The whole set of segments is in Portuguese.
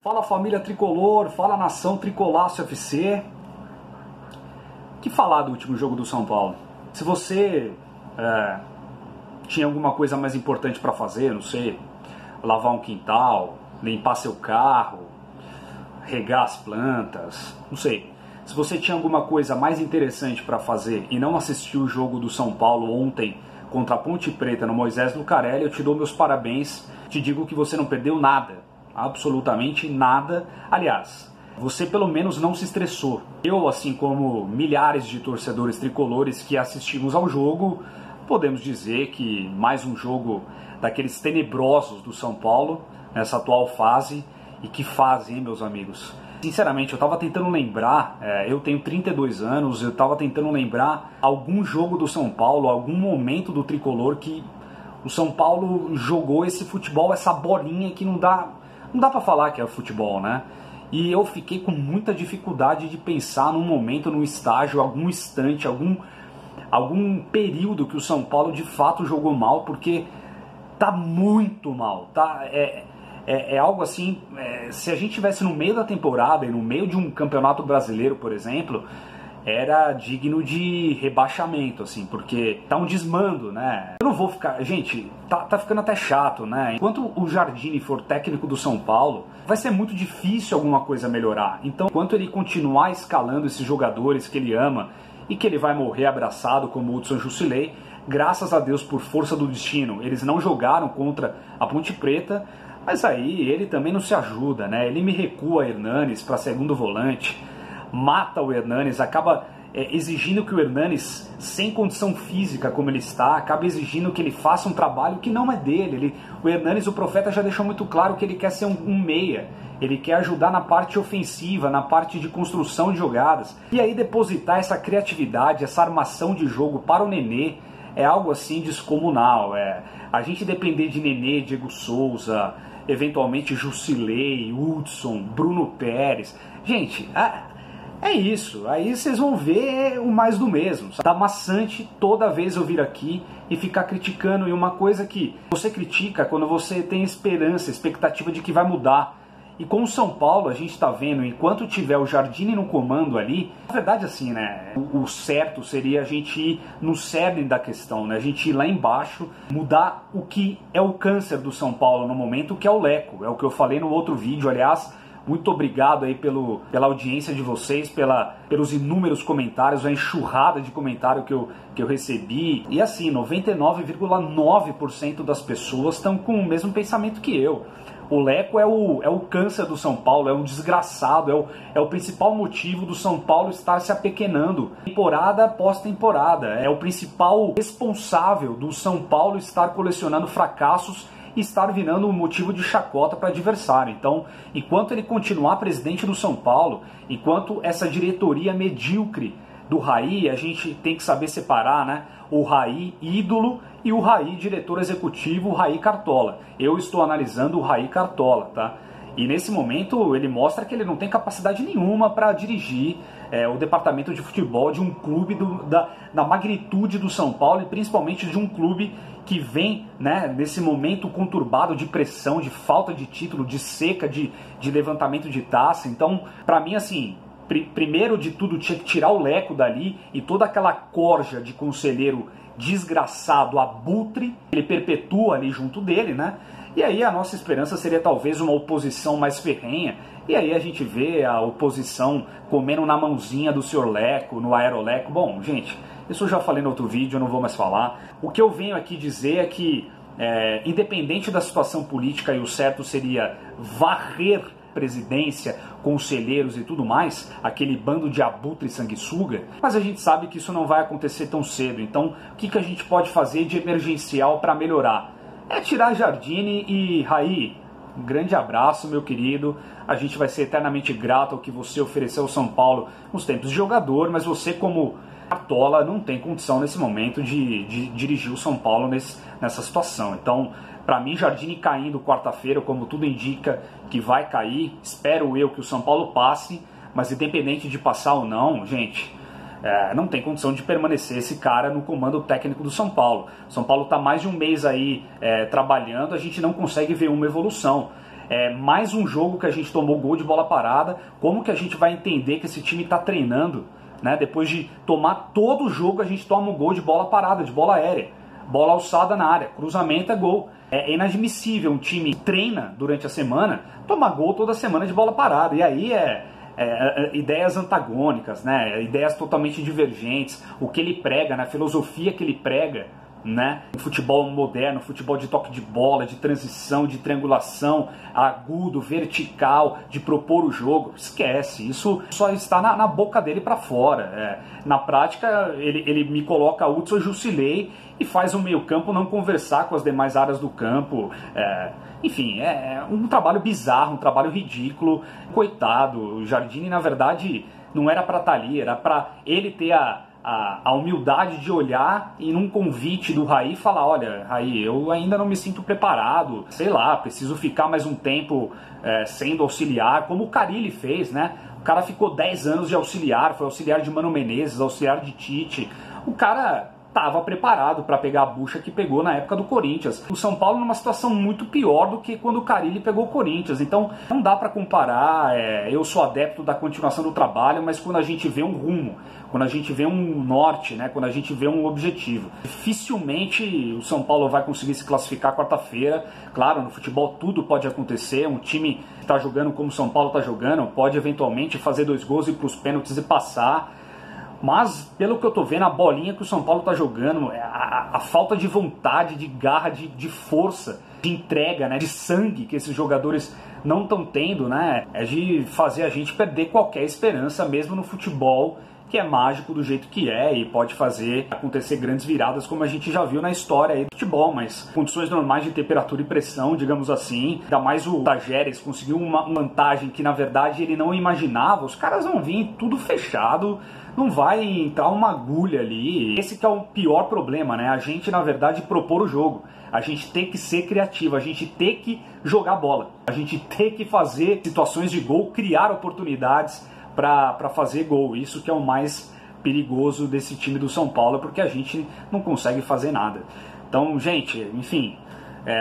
Fala família tricolor, fala nação Tricolaço FC. Que falar do último jogo do São Paulo? Se você tinha alguma coisa mais importante para fazer, não sei, lavar um quintal, limpar seu carro, regar as plantas, não sei. Se você tinha alguma coisa mais interessante para fazer e não assistiu o jogo do São Paulo ontem contra a Ponte Preta no Moisés Lucarelli, eu te dou meus parabéns, te digo que você não perdeu nada. Absolutamente nada. Aliás, você pelo menos não se estressou. Eu, assim como milhares de torcedores tricolores que assistimos ao jogo, podemos dizer que mais um jogo daqueles tenebrosos do São Paulo, nessa atual fase. E que fase, hein, meus amigos? Sinceramente, eu estava tentando lembrar, eu tenho 32 anos, eu estava tentando lembrar algum jogo do São Paulo, algum momento do tricolor que o São Paulo jogou esse futebol, essa bolinha que não dá para falar que é futebol, né? E eu fiquei com muita dificuldade de pensar num momento, num estágio, algum instante, algum período que o São Paulo de fato jogou mal, porque tá muito mal, tá? É algo assim, se a gente estivesse no meio da temporada e no meio de um campeonato brasileiro, por exemplo, era digno de rebaixamento, assim, porque tá um desmando, né? Eu não vou ficar... Gente, tá ficando até chato, né? Enquanto o Jardine for técnico do São Paulo, vai ser muito difícil alguma coisa melhorar. Então, enquanto ele continuar escalando esses jogadores que ele ama e que ele vai morrer abraçado como o Hudson Jusilei, graças a Deus, por força do destino, eles não jogaram contra a Ponte Preta, mas aí ele também não se ajuda, né? Ele me recua Hernanes para segundo volante, mata o Hernanes, acaba exigindo que o Hernanes, sem condição física como ele está, acaba exigindo que ele faça um trabalho que não é dele. O Hernanes, o Profeta, já deixou muito claro que ele quer ser um meia, ele quer ajudar na parte ofensiva, na parte de construção de jogadas. E aí depositar essa criatividade, essa armação de jogo para o Nenê é algo assim descomunal. A gente depender de Nenê, Diego Souza, eventualmente Jusilei, Hudson, Bruno Pérez. Gente, é isso, aí vocês vão ver o mais do mesmo. Tá maçante toda vez eu vir aqui e ficar criticando. E uma coisa que você critica quando você tem esperança, expectativa de que vai mudar. E com o São Paulo a gente tá vendo, enquanto tiver o Jardine no comando ali, na verdade assim, né, o certo seria a gente ir no cerne da questão, né, a gente ir lá embaixo, mudar o que é o câncer do São Paulo no momento, que é o Leco. É o que eu falei no outro vídeo, aliás. Muito obrigado aí pela audiência de vocês, pelos inúmeros comentários, a enxurrada de comentário que eu recebi. E assim, 99,9% das pessoas estão com o mesmo pensamento que eu. O Leco é o câncer do São Paulo, é um desgraçado, é o principal motivo do São Paulo estar se apequenando temporada após temporada. É o principal responsável do São Paulo estar colecionando fracassos e estar virando um motivo de chacota para adversário. Então, enquanto ele continuar presidente do São Paulo, enquanto essa diretoria medíocre do Raí, a gente tem que saber separar, né? O Raí ídolo e o Raí diretor executivo, o Raí Cartola. Eu estou analisando o Raí Cartola, tá? E nesse momento ele mostra que ele não tem capacidade nenhuma para dirigir o departamento de futebol de um clube da magnitude do São Paulo, e principalmente de um clube que vem, né, nesse momento conturbado de pressão, de falta de título, de seca, de levantamento de taça. Então, para mim, assim, primeiro de tudo tinha que tirar o Leco dali e toda aquela corja de conselheiro desgraçado, abutre, ele perpetua ali junto dele, né? E aí a nossa esperança seria talvez uma oposição mais ferrenha, e aí a gente vê a oposição comendo na mãozinha do senhor Leco, no Aeroleco. Bom, gente, isso eu já falei no outro vídeo, eu não vou mais falar. O que eu venho aqui dizer é que, independente da situação política, e o certo seria varrer presidência, conselheiros e tudo mais, aquele bando de abutre e sanguessuga, mas a gente sabe que isso não vai acontecer tão cedo. Então, o que a gente pode fazer de emergencial para melhorar? É tirar Jardine e Raí. Um grande abraço, meu querido. A gente vai ser eternamente grato ao que você ofereceu ao São Paulo nos tempos de jogador, mas você, como Cartola, não tem condição nesse momento de dirigir o São Paulo nessa situação. Então, para mim, Jardine caindo quarta-feira, como tudo indica que vai cair, espero eu que o São Paulo passe, mas independente de passar ou não, gente, não tem condição de permanecer esse cara no comando técnico do São Paulo. São Paulo está mais de um mês aí trabalhando, a gente não consegue ver uma evolução. Mais um jogo que a gente tomou gol de bola parada. Como que a gente vai entender que esse time está treinando, né? Depois de tomar todo o jogo, a gente toma um gol de bola parada, de bola aérea, bola alçada na área, cruzamento é gol. É inadmissível um time que treina durante a semana tomar gol toda semana de bola parada. E aí ideias antagônicas, né? Ideias totalmente divergentes, o que ele prega, né? A filosofia que ele prega, né? O futebol moderno, futebol de toque de bola, de transição, de triangulação, agudo, vertical, de propor o jogo, esquece, isso só está na boca dele para fora. Na prática, ele me coloca Hudson Jusilei e faz o meio campo não conversar com as demais áreas do campo. Enfim, é um trabalho bizarro, um trabalho ridículo. Coitado, o Jardine, na verdade, não era para estar ali, era para ele ter a humildade de olhar e num convite do Raí falar: olha, Raí, eu ainda não me sinto preparado, sei lá, preciso ficar mais um tempo sendo auxiliar, como o Carille fez, né? O cara ficou 10 anos de auxiliar, foi auxiliar de Mano Menezes, auxiliar de Tite. O cara estava preparado para pegar a bucha que pegou na época do Corinthians. O São Paulo numa situação muito pior do que quando o Carille pegou o Corinthians. Então não dá para comparar. Eu sou adepto da continuação do trabalho, mas quando a gente vê um rumo, quando a gente vê um norte, né, quando a gente vê um objetivo, dificilmente o São Paulo vai conseguir se classificar quarta-feira. Claro, no futebol tudo pode acontecer. Um time que está jogando como o São Paulo está jogando pode eventualmente fazer 2 gols e ir para os pênaltis e passar. Mas, pelo que eu tô vendo, a bolinha que o São Paulo tá jogando, a falta de vontade, de garra, de força, de entrega, né, de sangue que esses jogadores não estão tendo, né, é de fazer a gente perder qualquer esperança, mesmo no futebol, que é mágico do jeito que é e pode fazer acontecer grandes viradas, como a gente já viu na história aí do futebol, mas condições normais de temperatura e pressão, digamos assim, ainda mais o Tajeres conseguiu uma vantagem que na verdade ele não imaginava. Os caras vão vir tudo fechado, não vai entrar uma agulha ali. Esse que é o pior problema, né? A gente, na verdade, propor o jogo. A gente tem que ser criativo, a gente tem que jogar bola. A gente tem que fazer situações de gol, criar oportunidades para fazer gol. Isso que é o mais perigoso desse time do São Paulo, porque a gente não consegue fazer nada. Então, gente, enfim,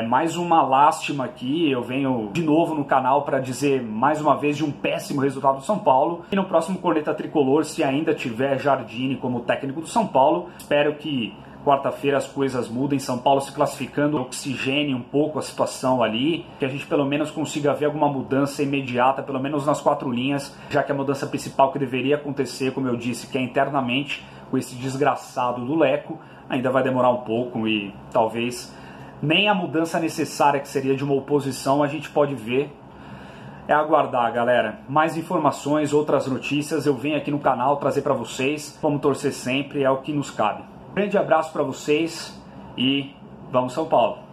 mais uma lástima aqui. Eu venho de novo no canal para dizer mais uma vez de um péssimo resultado do São Paulo. E no próximo Corneta Tricolor, se ainda tiver Jardine como técnico do São Paulo, espero que quarta-feira as coisas mudem, São Paulo se classificando, oxigene um pouco a situação ali, que a gente pelo menos consiga ver alguma mudança imediata, pelo menos nas 4 linhas, já que a mudança principal que deveria acontecer, como eu disse, que é internamente, com esse desgraçado do Leco, ainda vai demorar um pouco e talvez nem a mudança necessária, que seria de uma oposição, a gente pode ver. É aguardar, galera. Mais informações, outras notícias, eu venho aqui no canal trazer para vocês. Vamos torcer sempre, é o que nos cabe. Grande abraço para vocês e vamos São Paulo!